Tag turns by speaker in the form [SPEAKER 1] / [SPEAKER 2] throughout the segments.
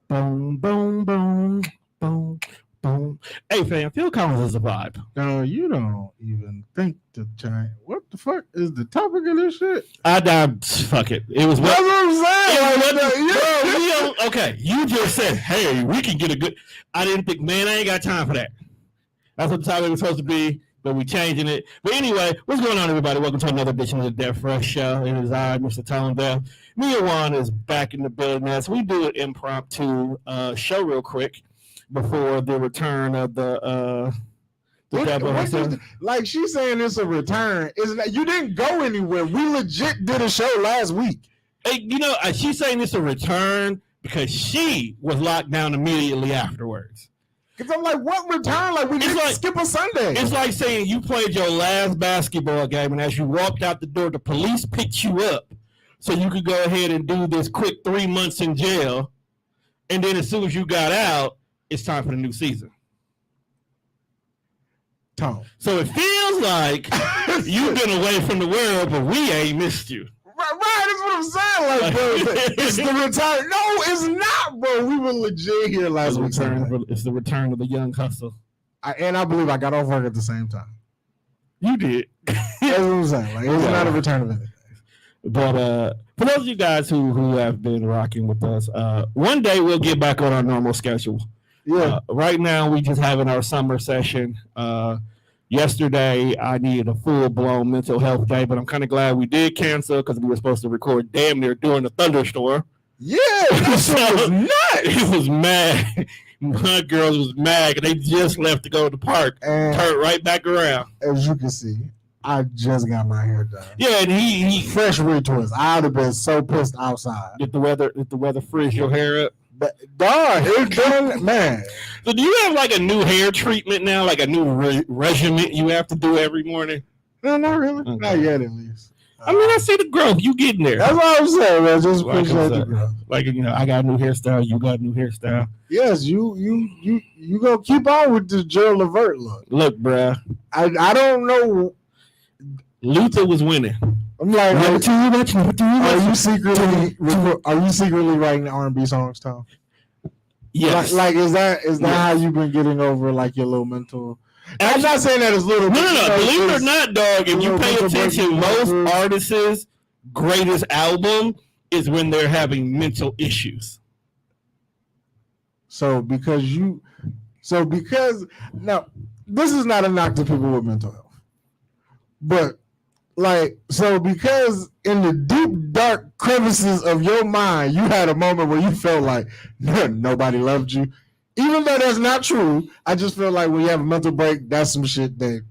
[SPEAKER 1] Boom, boom, boom, boom, boom. Hey, fam, Phil Collins is a vibe.
[SPEAKER 2] No, you don't even think to change. What the fuck is the topic of this shit?
[SPEAKER 1] I died. Fuck it. It was
[SPEAKER 2] That's
[SPEAKER 1] what.
[SPEAKER 2] what I'm saying.
[SPEAKER 1] Bro, we don't, okay, you just said, hey, we can get a good. I didn't think, man, I ain't got time for that. That's what the topic was supposed to be, but we changing it. But anyway, what's going on, everybody? Welcome to another edition of the Dead Fresh Show. It is I, Mr. Tone Bell. Me and Juan is back in the building now, so we do an impromptu show real quick before the return of the devil himself.
[SPEAKER 2] Like she's saying it's a return. Isn't that you didn't go anywhere? We legit did a show last week.
[SPEAKER 1] Hey, you know, she's saying it's a return because she was locked down immediately afterwards.
[SPEAKER 2] Because I'm like, what return? Like, we didn't skip a Sunday.
[SPEAKER 1] It's like saying you played your last basketball game, and as you walked out the door, the police picked you up so you could go ahead and do this quick 3 months in jail. And then as soon as you got out, it's time for the new season.
[SPEAKER 2] Tom.
[SPEAKER 1] So it feels like you've been away from the world, but we ain't missed you.
[SPEAKER 2] Right, that's what I'm saying. Like, bro, it's the return. No, it's not, bro. We were legit here last week.
[SPEAKER 1] It's the return of the young hustle.
[SPEAKER 2] I believe I got off work at the same time.
[SPEAKER 1] You did.
[SPEAKER 2] That's what I'm saying. Like, it's not a return of anything.
[SPEAKER 1] But for those of you guys who have been rocking with us, one day we'll get back on our normal schedule.
[SPEAKER 2] Yeah.
[SPEAKER 1] Right now, we just having our summer session. Yesterday, I needed a full-blown mental health day, but I'm kind of glad we did cancel because we were supposed to record damn near during the thunderstorm.
[SPEAKER 2] Yeah, that shit was nuts.
[SPEAKER 1] It was mad. My girls was mad because they just left to go to the park and turned right back around.
[SPEAKER 2] As you can see, I just got my hair done.
[SPEAKER 1] Yeah, and he
[SPEAKER 2] fresh retwist. I'd have been so pissed outside.
[SPEAKER 1] Did the weather frizz your hair up?
[SPEAKER 2] Dog, it's done, man.
[SPEAKER 1] So do you have like a new hair treatment now, like a new regimen you have to do every morning?
[SPEAKER 2] No, not really. Okay. Not yet, at least.
[SPEAKER 1] I mean, I see the growth. You getting there.
[SPEAKER 2] That's what I'm saying, man. Just appreciate the growth.
[SPEAKER 1] Like, you know, I got a new hairstyle. You got a new hairstyle.
[SPEAKER 2] Yes, you gonna keep on with the Gerald Levert look.
[SPEAKER 1] Look, bruh.
[SPEAKER 2] I don't know.
[SPEAKER 1] Luther was winning.
[SPEAKER 2] I'm like,
[SPEAKER 1] never too much.
[SPEAKER 2] Are you secretly writing R&B songs, Tom?
[SPEAKER 1] Yes.
[SPEAKER 2] Like is that how you've been getting over like your little mental? I'm not saying that it's little.
[SPEAKER 1] No. Believe it or not, dog. If you pay attention, most artists' greatest album is when they're having mental issues.
[SPEAKER 2] Because now this is not a knock to people with mental health, but. Because in the deep, dark crevices of your mind, you had a moment where you felt like nobody loved you. Even though that's not true, I just feel like when you have a mental break, that's some shit that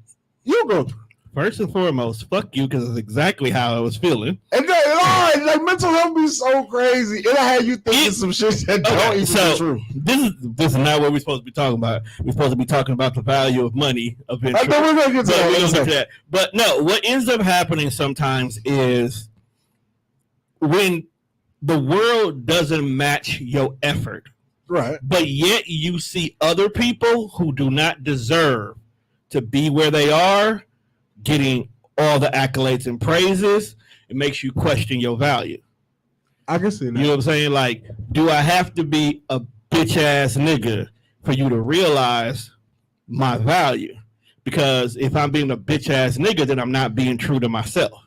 [SPEAKER 2] you go through.
[SPEAKER 1] First and foremost, fuck you, because it's exactly how I was feeling.
[SPEAKER 2] And then, like mental health be so crazy. It'll have you thinking some shit that don't even be true.
[SPEAKER 1] This is not what we're supposed to be talking about. We're supposed to be talking about the value of money eventually.
[SPEAKER 2] I thought we were going to get to
[SPEAKER 1] that. But no, what ends up happening sometimes is when the world doesn't match your effort.
[SPEAKER 2] Right.
[SPEAKER 1] But yet you see other people who do not deserve to be where they are getting all the accolades and praises. It makes you question your value.
[SPEAKER 2] I can see that.
[SPEAKER 1] You know what I'm saying? Like, do I have to be a bitch ass nigga for you to realize my value? Because if I'm being a bitch ass nigga, then I'm not being true to myself.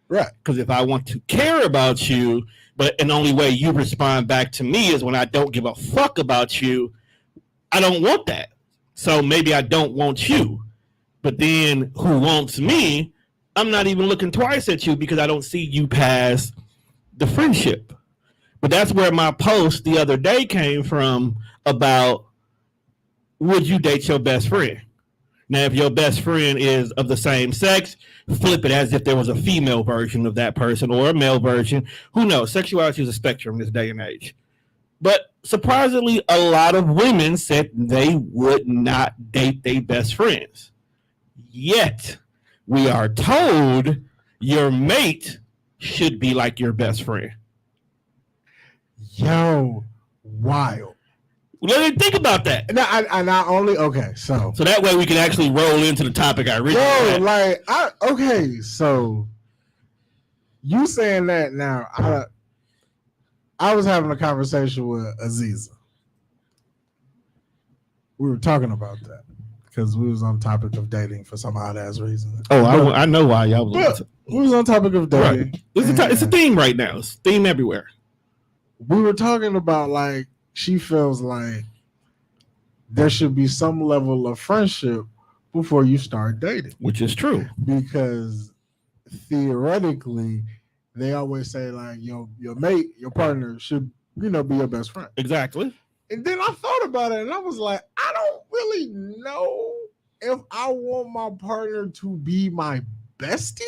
[SPEAKER 2] Right.
[SPEAKER 1] Because if I want to care about you, but the only way you respond back to me is when I don't give a fuck about you, I don't want that. So maybe I don't want you. But then who wants me, I'm not even looking twice at you because I don't see you past the friendship. But that's where my post the other day came from about would you date your best friend? Now, if your best friend is of the same sex, flip it as if there was a female version of that person or a male version. Who knows? Sexuality is a spectrum in this day and age. But surprisingly, a lot of women said they would not date their best friends. Yet, we are told your mate should be like your best friend.
[SPEAKER 2] Yo, wild.
[SPEAKER 1] Let me think about that.
[SPEAKER 2] Now, I not only so
[SPEAKER 1] that way we can actually roll into the topic I originally had.
[SPEAKER 2] So you saying that now? I was having a conversation with Aziza. We were talking about that because we was on topic of dating for some odd ass reason.
[SPEAKER 1] Oh, I know why y'all was.
[SPEAKER 2] We was on topic of dating.
[SPEAKER 1] Right. It's a theme right now. It's a theme everywhere.
[SPEAKER 2] We were talking about like she feels like there should be some level of friendship before you start dating,
[SPEAKER 1] which is true
[SPEAKER 2] because theoretically they always say like your mate, your partner should be your best friend.
[SPEAKER 1] Exactly.
[SPEAKER 2] And then I thought about it and I was like, I don't really know if I want my partner to be my bestie.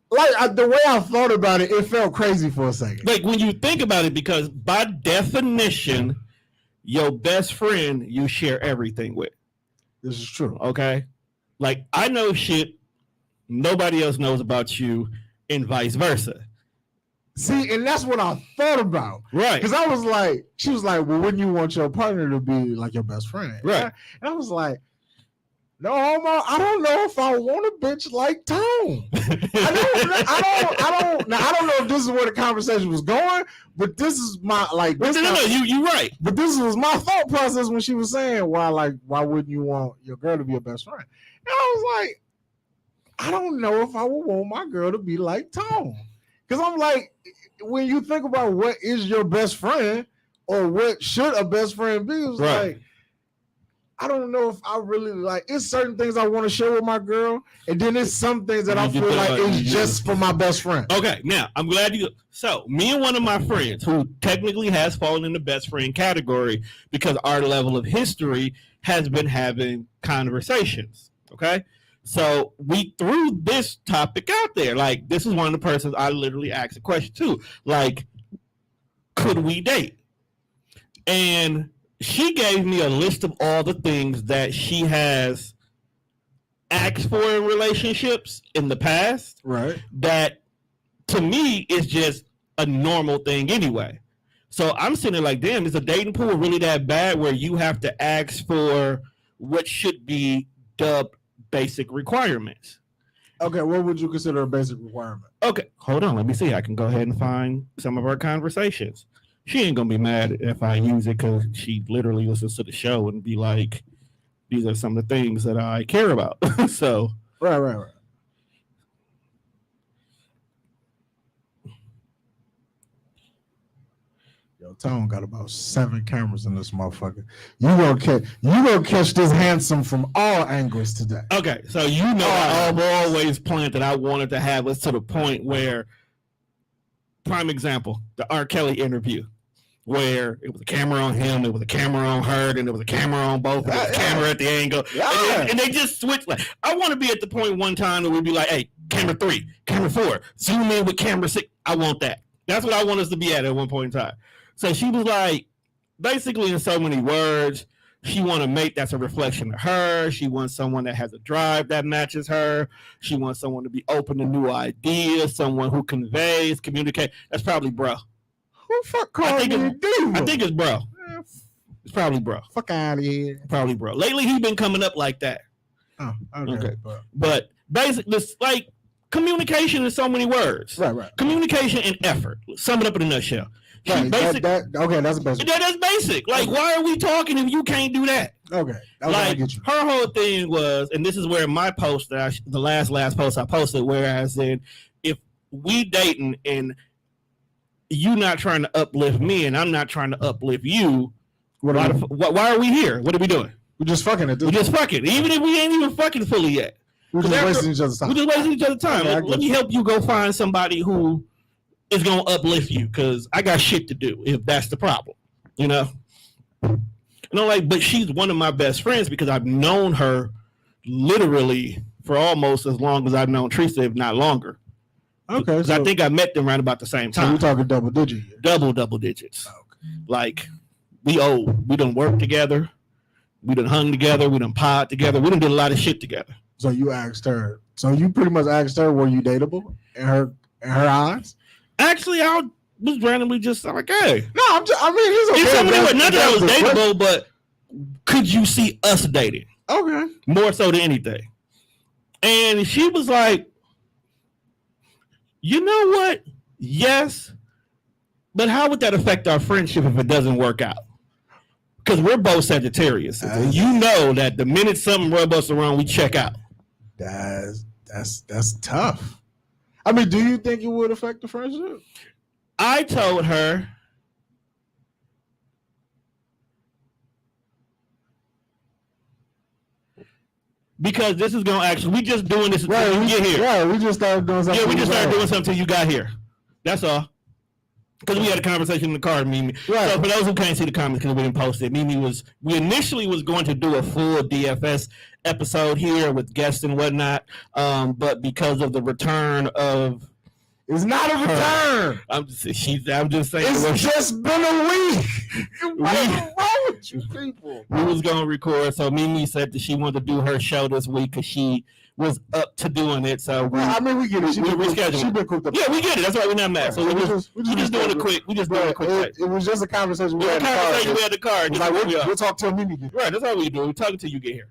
[SPEAKER 2] Like the way I thought about it, it felt crazy for a second.
[SPEAKER 1] Like when you think about it, because by definition, your best friend you share everything with.
[SPEAKER 2] This is true.
[SPEAKER 1] Okay. Like I know shit nobody else knows about you, and vice versa.
[SPEAKER 2] See, and that's what I thought about.
[SPEAKER 1] Right.
[SPEAKER 2] Because I was like, she was like, well, wouldn't you want your partner to be like your best friend?
[SPEAKER 1] Right.
[SPEAKER 2] And I was like, no, I don't know if I want a bitch like Tone. I don't know if this is where the conversation was going, but this is my like.
[SPEAKER 1] No, you right.
[SPEAKER 2] But this was my thought process when she was saying, why wouldn't you want your girl to be your best friend? And I was like, I don't know if I would want my girl to be like Tone. Because I'm like, when you think about what is your best friend or what should a best friend be, it's
[SPEAKER 1] right.
[SPEAKER 2] like, I don't know if I really like, it's certain things I want to share with my girl, and then it's some things that I feel like it's just for my best friend.
[SPEAKER 1] Okay, now I'm glad you. So me and one of my friends who technically has fallen in the best friend category because our level of history has been having conversations. Okay. So we threw this topic out there. Like, this is one of the persons I literally asked a question to. Like, could we date? And she gave me a list of all the things that she has asked for in relationships in the past.
[SPEAKER 2] Right.
[SPEAKER 1] That, to me, is just a normal thing anyway. So I'm sitting there like, damn, is a dating pool really that bad where you have to ask for what should be dubbed basic requirements?
[SPEAKER 2] Okay, what would you consider a basic requirement?
[SPEAKER 1] Okay, hold on. Let me see. I can go ahead and find some of our conversations. She ain't gonna be mad if I use it because she literally listens to the show and be like, these are some of the things that I care about. So
[SPEAKER 2] right. Yo, Tone got about 7 cameras in this motherfucker. You gonna catch this handsome from all angles today.
[SPEAKER 1] Okay, so I've always planned that I wanted to have us to the point where, prime example, the R. Kelly interview, where it was a camera on him, it was a camera on her, and it was a camera on both, and it was a camera at the angle, and they just switched. Like, I want to be at the point one time that we'd be like, hey, camera 3, camera 4, zoom in with camera 6. I want that. That's what I want us to be at one point in time. So she was like, basically in so many words, she wants a mate that's a reflection of her. She wants someone that has a drive that matches her. She wants someone to be open to new ideas, someone who conveys, communicates. That's probably bro.
[SPEAKER 2] Who fuck called me a dude?
[SPEAKER 1] I think it's bro. It's probably bro.
[SPEAKER 2] Fuck out of here.
[SPEAKER 1] Probably bro. Lately, he's been coming up like that.
[SPEAKER 2] Oh, okay.
[SPEAKER 1] But basically, this like communication in so many words.
[SPEAKER 2] Right.
[SPEAKER 1] Communication and effort. Sum it up in a nutshell.
[SPEAKER 2] Right, that's basic.
[SPEAKER 1] That's basic. Like, why are we talking if you can't do that?
[SPEAKER 2] Okay.
[SPEAKER 1] Like, her whole thing was, and this is where my post, the last post I posted, whereas in, if we dating and you not trying to uplift me and I'm not trying to uplift you, why are we here? What are we doing?
[SPEAKER 2] We're just fucking it.
[SPEAKER 1] We're just fucking. Even if we ain't even fucking fully yet.
[SPEAKER 2] We're just wasting each other's time.
[SPEAKER 1] We're just wasting each other's time. Okay, let me help you go find somebody who is going to uplift you, because I got shit to do if that's the problem, you know? And I'm like, but she's one of my best friends because I've known her literally for almost as long as I've known Teresa, if not longer.
[SPEAKER 2] Okay.
[SPEAKER 1] So I think I met them around about the same time.
[SPEAKER 2] So we're talking double digits.
[SPEAKER 1] Double digits. Okay. Like, we old. We done worked together. We done hung together. We done pod together. We done did a lot of shit together.
[SPEAKER 2] So you asked her. So you pretty much asked her, were you dateable in her eyes?
[SPEAKER 1] Actually, I was randomly just like, hey.
[SPEAKER 2] No, it's okay.
[SPEAKER 1] Not that I was dateable, but could you see us dating?
[SPEAKER 2] Okay.
[SPEAKER 1] More so than anything. And she was like, you know what? Yes. But how would that affect our friendship if it doesn't work out? because we're both Sagittarius. And you know that the minute something rub us around, we check out.
[SPEAKER 2] That's tough. I mean, do you think it would affect the friendship?
[SPEAKER 1] I told her because this is gonna actually we just doing this until you get here.
[SPEAKER 2] Yeah, we just started doing something.
[SPEAKER 1] Yeah, we just started doing something until you got here. That's all. Because we had a conversation in the car, Mimi. Right. So for those who can't see the comments because we didn't post it, we initially was going to do a full DFS episode here with guests and whatnot, but because of the return of
[SPEAKER 2] it's not a return.
[SPEAKER 1] I'm just saying.
[SPEAKER 2] It's just been a week. What is wrong with you people?
[SPEAKER 1] We was gonna record, so Mimi said that she wanted to do her show this week because she was up to doing it. So
[SPEAKER 2] we get it. She been cooked up.
[SPEAKER 1] Yeah, we get it. That's why we're not mad. So we just doing a quick. We just doing a quick.
[SPEAKER 2] It was just a conversation we had in
[SPEAKER 1] the car.
[SPEAKER 2] We'll talk till Mimi get.
[SPEAKER 1] Right. That's all we do. We talk until you get here,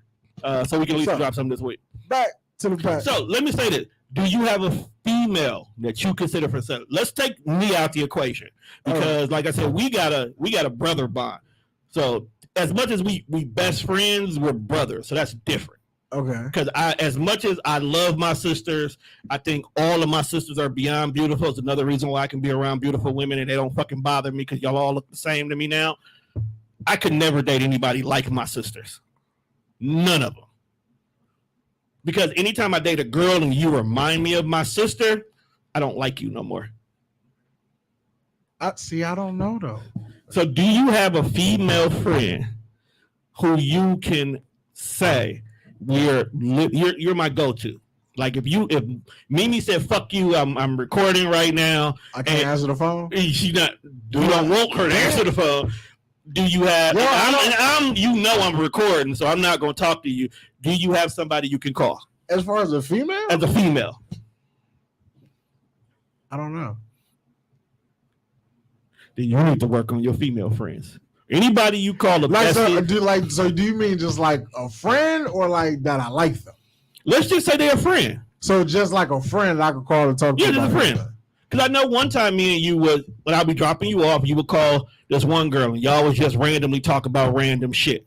[SPEAKER 1] so we can at least drop something this week.
[SPEAKER 2] Back to the past.
[SPEAKER 1] So let me say this. Do you have a female that you consider for sale? Let's take me out the equation because, like I said, we got a brother bond. So as much as we best friends, we're brothers. So that's different.
[SPEAKER 2] Okay.
[SPEAKER 1] Because as much as I love my sisters, I think all of my sisters are beyond beautiful. It's another reason why I can be around beautiful women and they don't fucking bother me because y'all all look the same to me now. I could never date anybody like my sisters. None of them. Because anytime I date a girl and you remind me of my sister, I don't like you no more.
[SPEAKER 2] I don't know though.
[SPEAKER 1] So do you have a female friend who you can say you're my go-to? Like if Mimi said fuck you, I'm recording right now.
[SPEAKER 2] I can't answer the phone.
[SPEAKER 1] You don't want her to answer the phone. Do you have? I'm recording, so I'm not going to talk to you. Do you have somebody you can call?
[SPEAKER 2] As far as a female?
[SPEAKER 1] As a female,
[SPEAKER 2] I don't know.
[SPEAKER 1] Then you need to work on your female friends. Anybody you call a bestie.
[SPEAKER 2] So do you mean just like a friend or like that I like them?
[SPEAKER 1] Let's just say they're a friend.
[SPEAKER 2] So just like a friend I could call and talk to.
[SPEAKER 1] Yeah, just a friend. Because I know one time me and you would, when I'd be dropping you off, you would call this one girl and y'all would just randomly talk about random shit.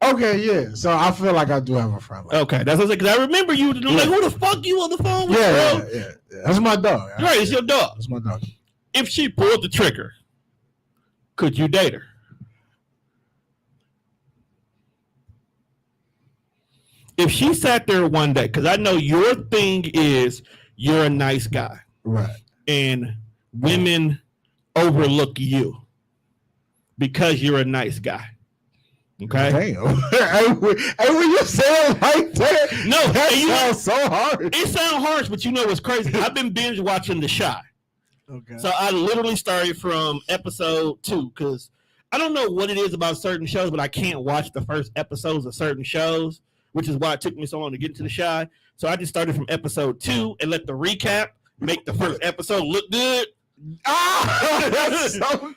[SPEAKER 2] Okay, yeah. So I feel like I do have a friend.
[SPEAKER 1] Okay, that's what I said. Because I remember you like, who the fuck you on the phone with, bro?
[SPEAKER 2] Yeah. That's my dog.
[SPEAKER 1] Right, it's your dog.
[SPEAKER 2] That's my dog.
[SPEAKER 1] If she pulled the trigger, could you date her? If she sat there one day, because I know your thing is you're a nice guy.
[SPEAKER 2] Right.
[SPEAKER 1] And women overlook you because you're a nice guy. Okay.
[SPEAKER 2] Damn. Hey, when you say it like that,
[SPEAKER 1] no,
[SPEAKER 2] that sounds so hard.
[SPEAKER 1] It sounds harsh, but you know what's crazy? I've been binge watching The Chi.
[SPEAKER 2] Okay.
[SPEAKER 1] So I literally started from episode 2 because I don't know what it is about certain shows, but I can't watch the first episodes of certain shows, which is why it took me so long to get into The Chi. So I just started from episode 2 and let the recap make the first episode look good.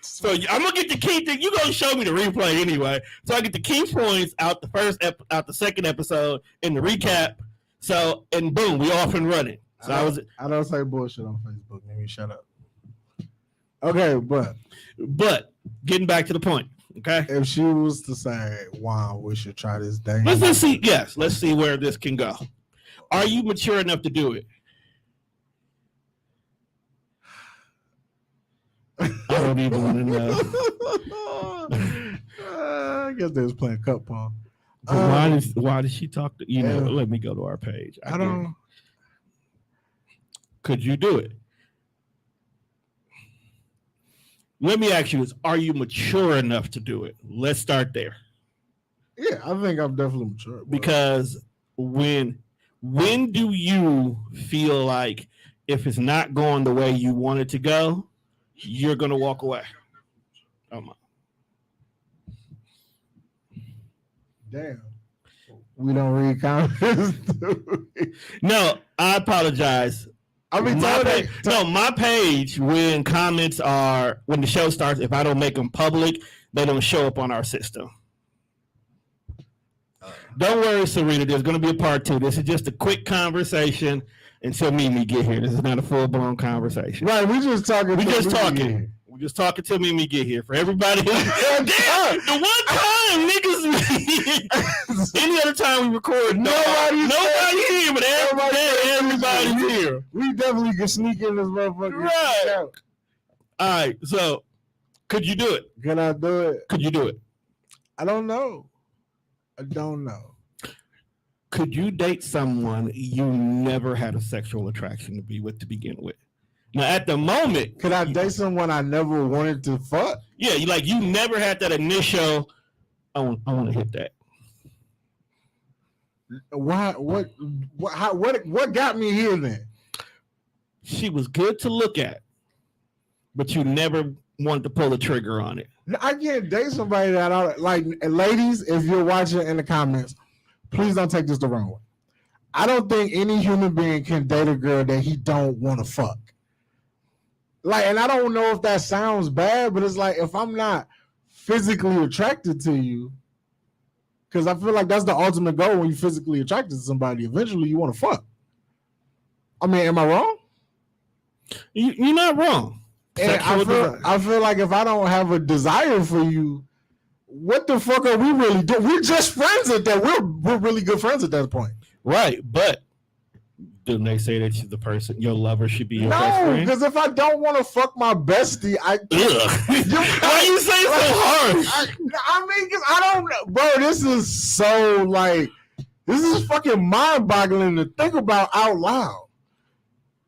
[SPEAKER 1] So I'm gonna get the key thing. You're gonna show me the replay anyway. So I get the key points out the second episode in the recap. So and boom, we off and running. So
[SPEAKER 2] I don't say bullshit on Facebook. Maybe shut up. Okay,
[SPEAKER 1] but getting back to the point. Okay,
[SPEAKER 2] if she was to say, "Wow, we should try this thing,"
[SPEAKER 1] let's see. Yes, let's see where this can go. Are you mature enough to do it? I don't even want to know.
[SPEAKER 2] I guess they was playing cup ball.
[SPEAKER 1] Why did she talk to you? Know, let me go to our page.
[SPEAKER 2] I don't.
[SPEAKER 1] Could you do it? Let me ask you this: are you mature enough to do it? Let's start there.
[SPEAKER 2] Yeah, I think I'm definitely mature.
[SPEAKER 1] Because when do you feel like if it's not going the way you want it to go, you're gonna walk away? Oh my!
[SPEAKER 2] Damn, we don't read comments.
[SPEAKER 1] No, I apologize.
[SPEAKER 2] I mean,
[SPEAKER 1] my page when comments are when the show starts. If I don't make them public, they don't show up on our system. Don't worry, Serena. There's going to be a part 2. This is just a quick conversation until Mimi get here. This is not a full blown conversation.
[SPEAKER 2] Right? We just talking.
[SPEAKER 1] We just talking. just talking to me and me get here. For everybody, damn, the one time niggas, any other time we record, nobody's here, but everybody's here.
[SPEAKER 2] We definitely can sneak in this motherfucker.
[SPEAKER 1] Right. All right. So, could you do it?
[SPEAKER 2] Can I do it?
[SPEAKER 1] Could you do it?
[SPEAKER 2] I don't know.
[SPEAKER 1] Could you date someone you never had a sexual attraction to be with to begin with? Now, at the moment,
[SPEAKER 2] could I date someone I never wanted to fuck?
[SPEAKER 1] Yeah, you never had that initial. I want to hit that.
[SPEAKER 2] Why? What got me here then?
[SPEAKER 1] She was good to look at, but you never wanted to pull the trigger on it.
[SPEAKER 2] I can't date somebody that I like. Ladies, if you're watching in the comments, please don't take this the wrong way. I don't think any human being can date a girl that he don't want to fuck. Like, and I don't know if that sounds bad, but it's like, if I'm not physically attracted to you, because I feel like that's the ultimate goal when you're physically attracted to somebody. Eventually, you want to fuck. I mean, am I wrong?
[SPEAKER 1] You're not wrong.
[SPEAKER 2] And I feel like if I don't have a desire for you, what the fuck are we really doing? We're just friends at that. We're really good friends at that point.
[SPEAKER 1] Right, but didn't they say that the person, your lover, should be your best friend?
[SPEAKER 2] No, because if I don't want to fuck my bestie,
[SPEAKER 1] why you say so harsh?
[SPEAKER 2] I mean, because I don't know. Bro, this is so, like, this is fucking mind-boggling to think about out loud.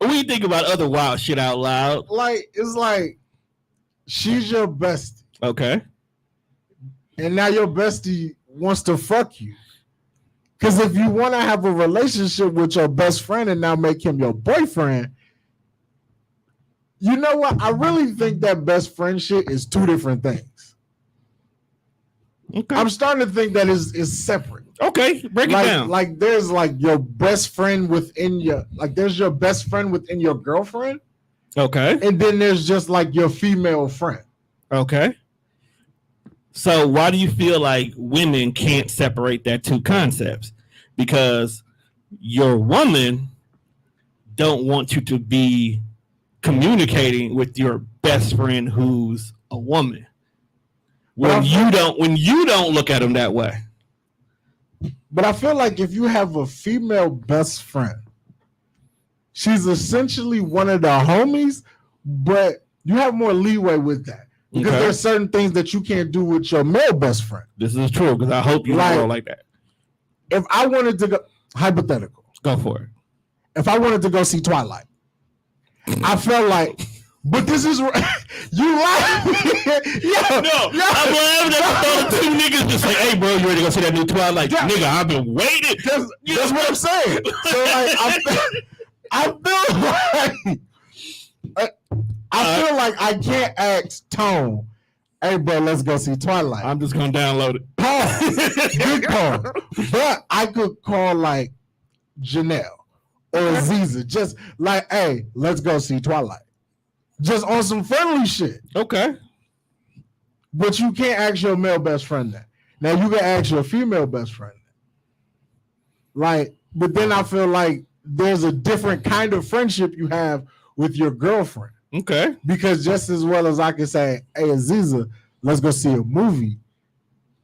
[SPEAKER 1] We think about other wild shit out loud.
[SPEAKER 2] Like, it's like, she's your bestie.
[SPEAKER 1] Okay.
[SPEAKER 2] And now your bestie wants to fuck you. Because if you want to have a relationship with your best friend and now make him your boyfriend, you know what? I really think that best friend shit is two different things.
[SPEAKER 1] Okay.
[SPEAKER 2] I'm starting to think that is separate.
[SPEAKER 1] Okay, break it down.
[SPEAKER 2] Like there's like your best friend within your, like there's your best friend within your girlfriend.
[SPEAKER 1] Okay.
[SPEAKER 2] And then there's just like your female friend.
[SPEAKER 1] Okay. So why do you feel like women can't separate that two concepts? Because your woman don't want you to be communicating with your best friend who's a woman. When you don't look at them that way.
[SPEAKER 2] But I feel like if you have a female best friend, she's essentially one of the homies, but you have more leeway with that. Because there's certain things that you can't do with your male best friend.
[SPEAKER 1] This is true, because I hope you don't like that.
[SPEAKER 2] If I wanted to go, hypothetical.
[SPEAKER 1] Go for it.
[SPEAKER 2] If I wanted to go see Twilight, I felt like, but this is, you like,
[SPEAKER 1] I'm laughing at the two niggas just like, hey, bro, you ready to go see that new Twilight? Yeah. Nigga, I've been waiting.
[SPEAKER 2] That's what I'm saying. So, like, I feel like I can't ask Tone, hey, bro, let's go see Twilight.
[SPEAKER 1] I'm just going to download it.
[SPEAKER 2] Pause. Good call. But I could call, like, Janelle or Aziza. Just like, hey, let's go see Twilight. Just on some friendly shit.
[SPEAKER 1] Okay.
[SPEAKER 2] But you can't ask your male best friend that. Now, you can ask your female best friend that. Like, but then I feel like there's a different kind of friendship you have with your girlfriend.
[SPEAKER 1] Okay.
[SPEAKER 2] Because just as well as I can say, hey, Aziza, let's go see a movie,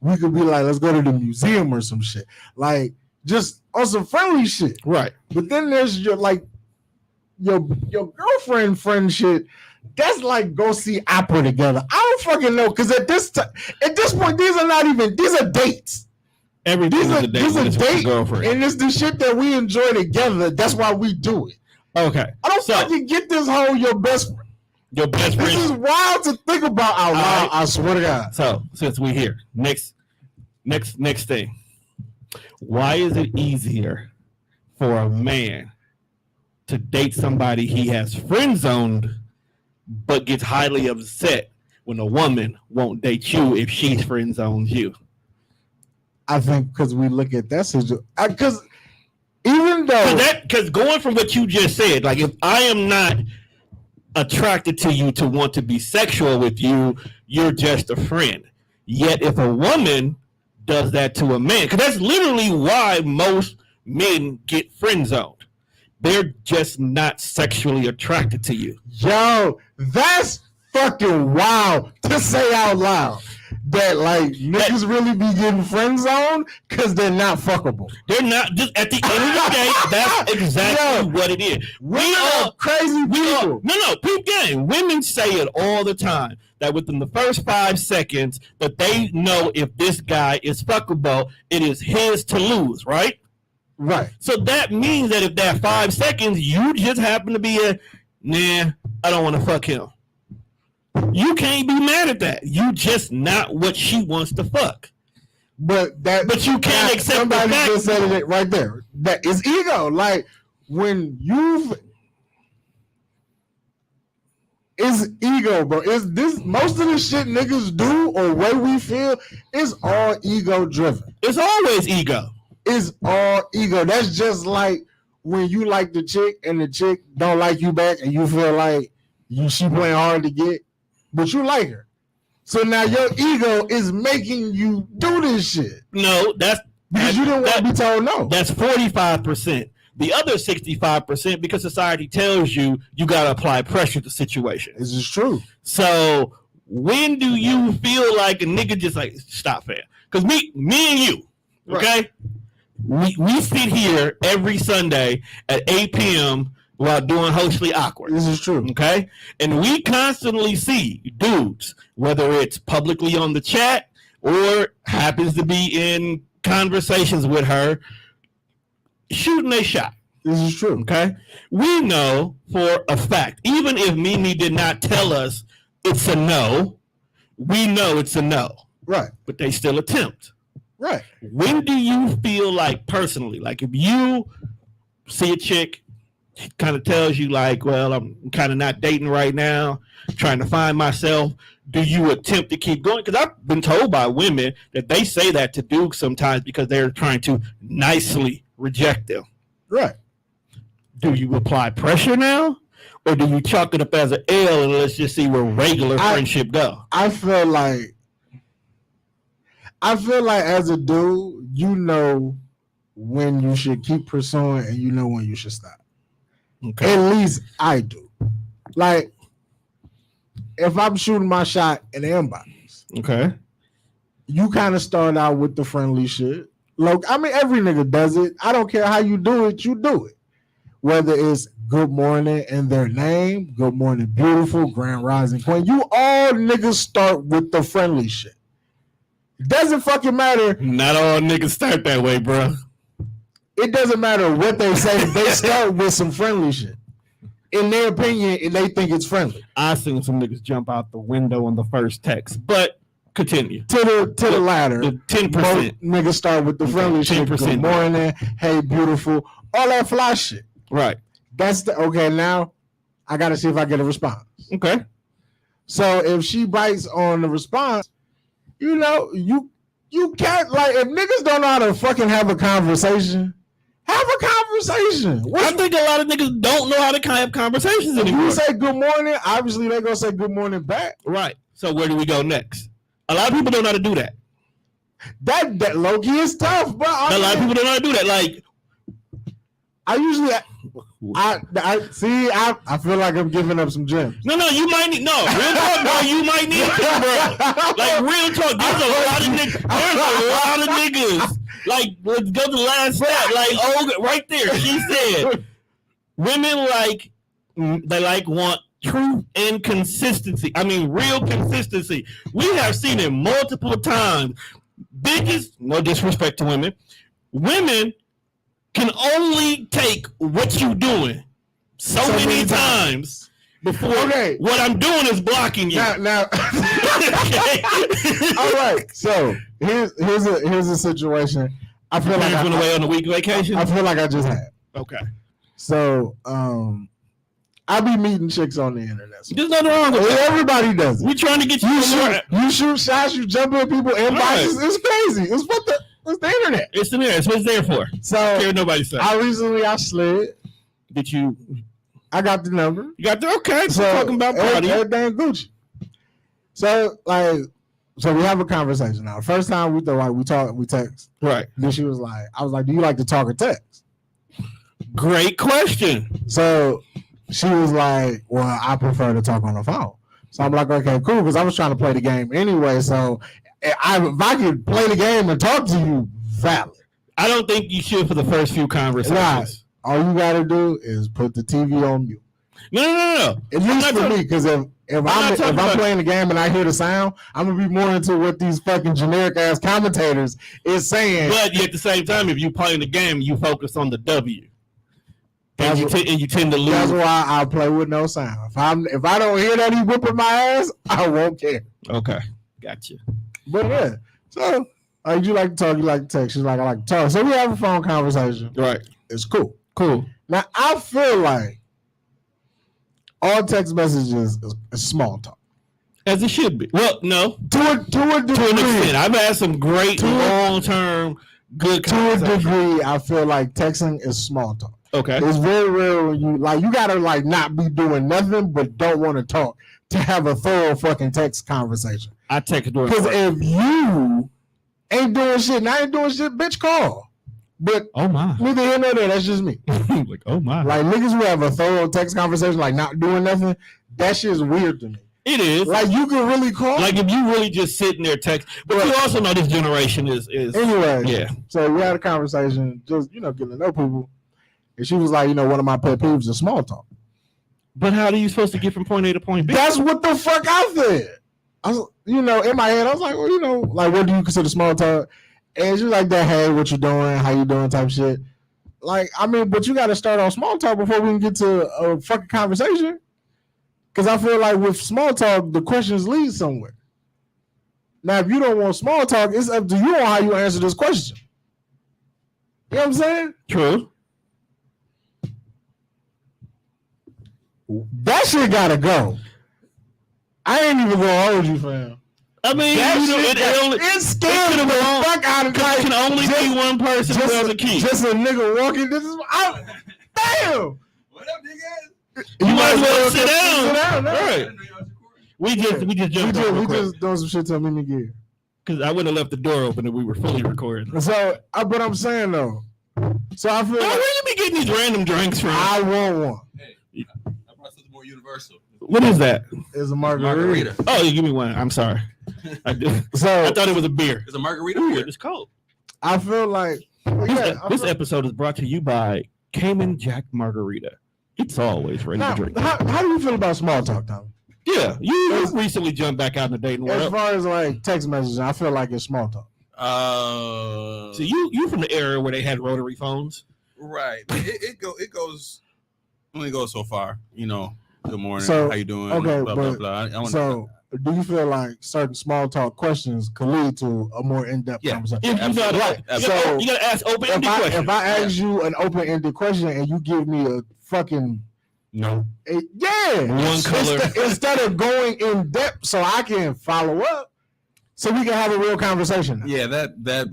[SPEAKER 2] we could be like, let's go to the museum or some shit. Like, just on some friendly shit.
[SPEAKER 1] Right.
[SPEAKER 2] But then there's your, like, your girlfriend friend shit. That's like go see opera together. I don't fucking know. Because at this point, these are dates.
[SPEAKER 1] Everything is a date.
[SPEAKER 2] These are date, and it's the shit that we enjoy together. That's why we do it.
[SPEAKER 1] Okay.
[SPEAKER 2] I don't fucking get this whole your best friend. This is wild to think about out loud. I swear to God.
[SPEAKER 1] So since we're here, next thing. Why is it easier for a man to date somebody he has friend zoned, but gets highly upset when a woman won't date you if she's friend zones you?
[SPEAKER 2] I think because we look at that situation. Because even though
[SPEAKER 1] because going from what you just said, like if I am not attracted to you to want to be sexual with you, you're just a friend. Yet if a woman does that to a man, because that's literally why most men get friend zoned. They're just not sexually attracted to you.
[SPEAKER 2] Yo, that's fucking wild to say out loud that like niggas really be getting friend zoned because they're not fuckable.
[SPEAKER 1] They're not. Just at the end of the day, that's exactly what it is.
[SPEAKER 2] We are crazy people.
[SPEAKER 1] No, peep game. Women say it all the time that within the first 5 seconds that they know if this guy is fuckable, it is his to lose, right?
[SPEAKER 2] Right.
[SPEAKER 1] So that means that if that 5 seconds you just happen to be I don't want to fuck him. You can't be mad at that. You just not what she wants to fuck.
[SPEAKER 2] But
[SPEAKER 1] you can't accept
[SPEAKER 2] somebody
[SPEAKER 1] the fact.
[SPEAKER 2] just said it right there. That is ego. Like when it's ego, bro. Is this most of the shit niggas do or way we feel is all ego driven.
[SPEAKER 1] It's always ego.
[SPEAKER 2] It's all ego. That's just like when you like the chick and the chick don't like you back and you feel like she playing hard to get, but you like her. So now your ego is making you do this shit.
[SPEAKER 1] No,
[SPEAKER 2] because you didn't want to be told no.
[SPEAKER 1] That's 45%. The other 65% because society tells you got to apply pressure to the situation.
[SPEAKER 2] This is true.
[SPEAKER 1] So when do you feel like a nigga just like stop fam? Because me and you, okay, right. we sit here every Sunday at 8 p.m. while doing Hostly Awkward.
[SPEAKER 2] This is true.
[SPEAKER 1] Okay, and we constantly see dudes, whether it's publicly on the chat or happens to be in conversations with her, shooting a shot.
[SPEAKER 2] This is true.
[SPEAKER 1] Okay. We know for a fact, even if Mimi did not tell us it's a no, we know it's a no.
[SPEAKER 2] Right.
[SPEAKER 1] But they still attempt.
[SPEAKER 2] Right.
[SPEAKER 1] When do you feel like personally, like if you see a chick, she kind of tells you like, well, I'm kind of not dating right now, trying to find myself, do you attempt to keep going? Because I've been told by women that they say that to dudes sometimes because they're trying to nicely reject them.
[SPEAKER 2] Right.
[SPEAKER 1] Do you apply pressure now? Or do you chalk it up as an L and let's just see where regular friendship go?
[SPEAKER 2] I feel like as a dude, you know when you should keep pursuing and you know when you should stop.
[SPEAKER 1] Okay.
[SPEAKER 2] At least I do. Like, if I'm shooting my shot in the inbox,
[SPEAKER 1] okay,
[SPEAKER 2] you kind of start out with the friendly shit. Look, I mean, every nigga does it. I don't care how you do it, you do it. Whether it's good morning and their name, good morning, beautiful, grand rising queen. You all niggas start with the friendly shit. It doesn't fucking matter.
[SPEAKER 1] Not all niggas start that way, bro.
[SPEAKER 2] It doesn't matter what they say. They start with some friendly shit. In their opinion, they think it's friendly.
[SPEAKER 1] I seen some niggas jump out the window on the first text, but continue.
[SPEAKER 2] To the latter.
[SPEAKER 1] The 10%.
[SPEAKER 2] Niggas start with the friendly shit. Good morning, hey, beautiful, all that fly shit.
[SPEAKER 1] Right.
[SPEAKER 2] That's okay. Now I gotta see if I get a response.
[SPEAKER 1] Okay.
[SPEAKER 2] So if she bites on the response, you know, you can't, like, if niggas don't know how to fucking have a conversation, have a conversation.
[SPEAKER 1] I think a lot of niggas don't know how to have conversations anymore.
[SPEAKER 2] If you say good morning, obviously they're gonna say good morning back.
[SPEAKER 1] Right. So where do we go next? A lot of people don't know how to do that.
[SPEAKER 2] That low key is tough, bro.
[SPEAKER 1] A lot of people don't know how to do that. Like,
[SPEAKER 2] I usually, I feel like I'm giving up some gems.
[SPEAKER 1] No, you might need, real talk, bro. You might need to, bro. Like, real talk. There's a lot of niggas. There's a lot of niggas. Like, let's go to the last stat. Like, right there. She said, women want truth and consistency. I mean, real consistency. We have seen it multiple times. No disrespect to women. Women can only take what you doing so many times before what I'm doing is blocking you.
[SPEAKER 2] Now okay. All right. So here's a situation. I feel like I
[SPEAKER 1] went away on a week vacation.
[SPEAKER 2] I feel like I just had.
[SPEAKER 1] Okay.
[SPEAKER 2] So I be meeting chicks on the internet. So
[SPEAKER 1] there's nothing wrong with that.
[SPEAKER 2] Everybody does it.
[SPEAKER 1] We trying to get you
[SPEAKER 2] shoot shots, you jump in people inboxes. Right. It's crazy. It's the internet.
[SPEAKER 1] It's the internet. It's what it's there for.
[SPEAKER 2] So
[SPEAKER 1] I don't care what nobody says.
[SPEAKER 2] I slid.
[SPEAKER 1] Did you?
[SPEAKER 2] I got the number.
[SPEAKER 1] You got the okay. So talking about party.
[SPEAKER 2] Everything Gucci. So we have a conversation now. First time we talk, we text.
[SPEAKER 1] Right.
[SPEAKER 2] Then she was like, I was like, do you like to talk or text?
[SPEAKER 1] Great question.
[SPEAKER 2] So she was like, well, I prefer to talk on the phone. So I'm like, okay, cool, because I was trying to play the game anyway. So if I could play the game and talk to you, valid.
[SPEAKER 1] I don't think you should for the first few conversations.
[SPEAKER 2] Right. All you gotta do is put the TV on mute.
[SPEAKER 1] No.
[SPEAKER 2] At least for me, because if I'm playing the game and I hear the sound, I'm gonna be more into what these fucking generic ass commentators is saying.
[SPEAKER 1] But at the same time, if you playing the game, you focus on the W, and you tend to lose.
[SPEAKER 2] That's why I play with no sound. If I don't hear that he whipping my ass, I won't care.
[SPEAKER 1] Okay, gotcha.
[SPEAKER 2] But yeah, so you like to talk, you like to text. She's like, I like to talk. So we have a phone conversation.
[SPEAKER 1] Right.
[SPEAKER 2] It's cool.
[SPEAKER 1] Cool.
[SPEAKER 2] Now I feel like all text messages is small talk.
[SPEAKER 1] As it should be. Well, no.
[SPEAKER 2] To a degree.
[SPEAKER 1] To an extent. I've had some great long-term good conversations.
[SPEAKER 2] To a degree, I feel like texting is small talk.
[SPEAKER 1] Okay.
[SPEAKER 2] It's very rare when you gotta not be doing nothing but don't want to talk to have a thorough fucking text conversation.
[SPEAKER 1] I text during
[SPEAKER 2] because if you ain't doing shit and I ain't doing shit, bitch, call. But
[SPEAKER 1] oh my,
[SPEAKER 2] neither here nor there. That's just me.
[SPEAKER 1] Like oh my,
[SPEAKER 2] like niggas who have a thorough text conversation, like not doing nothing. That shit is weird to me.
[SPEAKER 1] It is.
[SPEAKER 2] Like you can really call.
[SPEAKER 1] Like if you really just sitting there text, but you also know this generation is
[SPEAKER 2] anyway.
[SPEAKER 1] Yeah.
[SPEAKER 2] So we had a conversation, just getting to know people, and she was like, one of my pet peeves is small talk.
[SPEAKER 1] But how are you supposed to get from point A to point B?
[SPEAKER 2] That's what the fuck I said. I was, in my head, I was like, well, like what do you consider small talk? And she was like that, hey, what you doing? How you doing? Type shit. Like, I mean, but you got to start on small talk before we can get to a fucking conversation. Because I feel like with small talk, the questions lead somewhere. Now, if you don't want small talk, it's up to you on how you answer this question. You know what I'm saying?
[SPEAKER 1] True.
[SPEAKER 2] That shit got to go. I ain't even going to hold you, fam.
[SPEAKER 1] I mean,
[SPEAKER 2] it's scary the fuck out of
[SPEAKER 1] life. Can only be one person who has a key.
[SPEAKER 2] Just a nigga walking. Damn.
[SPEAKER 3] What up, nigga?
[SPEAKER 1] You might as well sit down.
[SPEAKER 2] Sit down.
[SPEAKER 1] Right. We just jumped over.
[SPEAKER 2] We just doing some shit to me again.
[SPEAKER 1] Because I wouldn't have left the door open if we were fully recording.
[SPEAKER 2] So, but I'm saying though. So I feel.
[SPEAKER 1] Where you be getting these random drinks from?
[SPEAKER 2] I want one.
[SPEAKER 3] Hey, I brought something more universal.
[SPEAKER 1] What is that?
[SPEAKER 2] It's a margarita.
[SPEAKER 1] Oh, you give me one. I'm sorry. I did. So I thought it was a beer.
[SPEAKER 3] It's a margarita.
[SPEAKER 1] Ooh, it's cold.
[SPEAKER 2] I feel like
[SPEAKER 1] this episode is brought to you by Cayman Jack Margarita. It's always ready to drink.
[SPEAKER 2] How do you feel about small talk, Tom?
[SPEAKER 1] Yeah, you recently jumped back out in the dating world.
[SPEAKER 2] As far as like text messages, I feel like it's small talk.
[SPEAKER 1] So you from the era where they had rotary phones,
[SPEAKER 3] right? It goes only goes so far. Good morning.
[SPEAKER 2] So,
[SPEAKER 3] how you doing?
[SPEAKER 2] Okay,
[SPEAKER 3] blah,
[SPEAKER 2] but
[SPEAKER 3] blah, blah.
[SPEAKER 2] Do you feel like certain small talk questions could lead to a more in-depth conversation?
[SPEAKER 1] You gotta ask open-ended questions.
[SPEAKER 2] If I ask you an open-ended question and you give me a fucking
[SPEAKER 1] one
[SPEAKER 2] color instead of going in depth, so I can follow up, so we can have a real conversation.
[SPEAKER 3] Yeah, that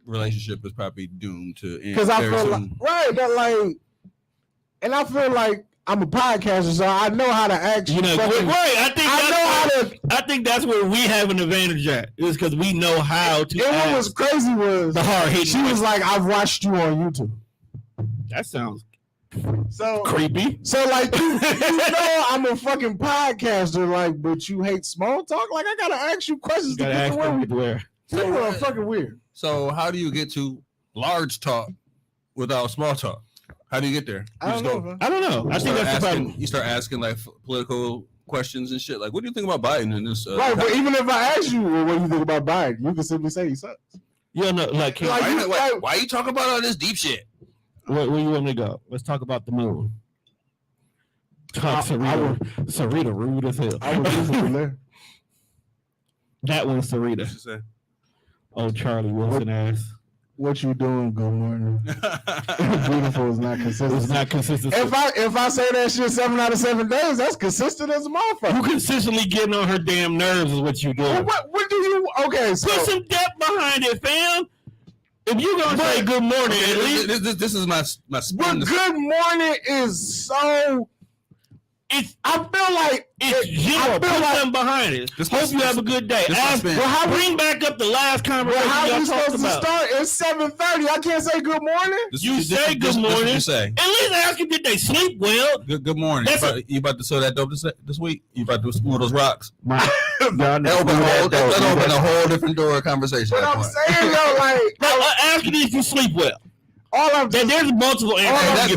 [SPEAKER 3] relationship is probably doomed to end.
[SPEAKER 2] Because I feel and I feel like I'm a podcaster, so I know how to ask you.
[SPEAKER 1] I think that's where we have an advantage at. Is because we know how to.
[SPEAKER 2] And what was crazy was
[SPEAKER 1] the hard hitting.
[SPEAKER 2] She was like, "I've watched you on YouTube."
[SPEAKER 1] That sounds
[SPEAKER 2] so
[SPEAKER 1] creepy.
[SPEAKER 2] So like, you know, I'm a fucking podcaster, like, but you hate small talk. Like, I gotta ask you questions.
[SPEAKER 1] You gotta ask where.
[SPEAKER 2] So fucking weird.
[SPEAKER 3] So how do you get to large talk without small talk? How do you get there?
[SPEAKER 2] I don't know.
[SPEAKER 1] I think that's the problem.
[SPEAKER 3] You start asking like political questions and shit. Like, what do you think about Biden in this?
[SPEAKER 2] Right, but even if I ask you, well, what do you think about Biden? You can simply say he sucks.
[SPEAKER 1] Yeah, no, like
[SPEAKER 3] why you talking about all this deep shit?
[SPEAKER 1] Where you want me to go? Let's talk about the moon. Sarita rude as hell.
[SPEAKER 2] I was listening there.
[SPEAKER 1] That one's Sarita. Oh, Charlie Wilson ass.
[SPEAKER 2] What you doing? Good morning. Beautiful is not consistent.
[SPEAKER 1] It's not consistent.
[SPEAKER 2] If I say that shit 7 out of 7 days, that's consistent as a motherfucker.
[SPEAKER 1] You consistently getting on her damn nerves is what you do.
[SPEAKER 2] Well, what do you? Okay, so
[SPEAKER 1] put some depth behind it, fam. If you gonna say good morning, at least
[SPEAKER 3] this is my spin.
[SPEAKER 2] But good morning is so I feel like
[SPEAKER 1] it's general. Put something behind it. Hope you have a good day. Bring back up the last conversation
[SPEAKER 2] how
[SPEAKER 1] y'all
[SPEAKER 2] we
[SPEAKER 1] talked
[SPEAKER 2] supposed
[SPEAKER 1] about.
[SPEAKER 2] to start? It's 7:30. I can't say good morning.
[SPEAKER 1] You say good morning.
[SPEAKER 3] You say.
[SPEAKER 1] At least ask them did they sleep well.
[SPEAKER 3] Good morning. You about to sell that dope this week? You about to smooth those rocks?
[SPEAKER 2] That
[SPEAKER 3] open a whole different door of conversation.
[SPEAKER 2] But I'm saying though, like,
[SPEAKER 1] Ask them if you sleep well.
[SPEAKER 2] all I'm
[SPEAKER 1] There's multiple answers.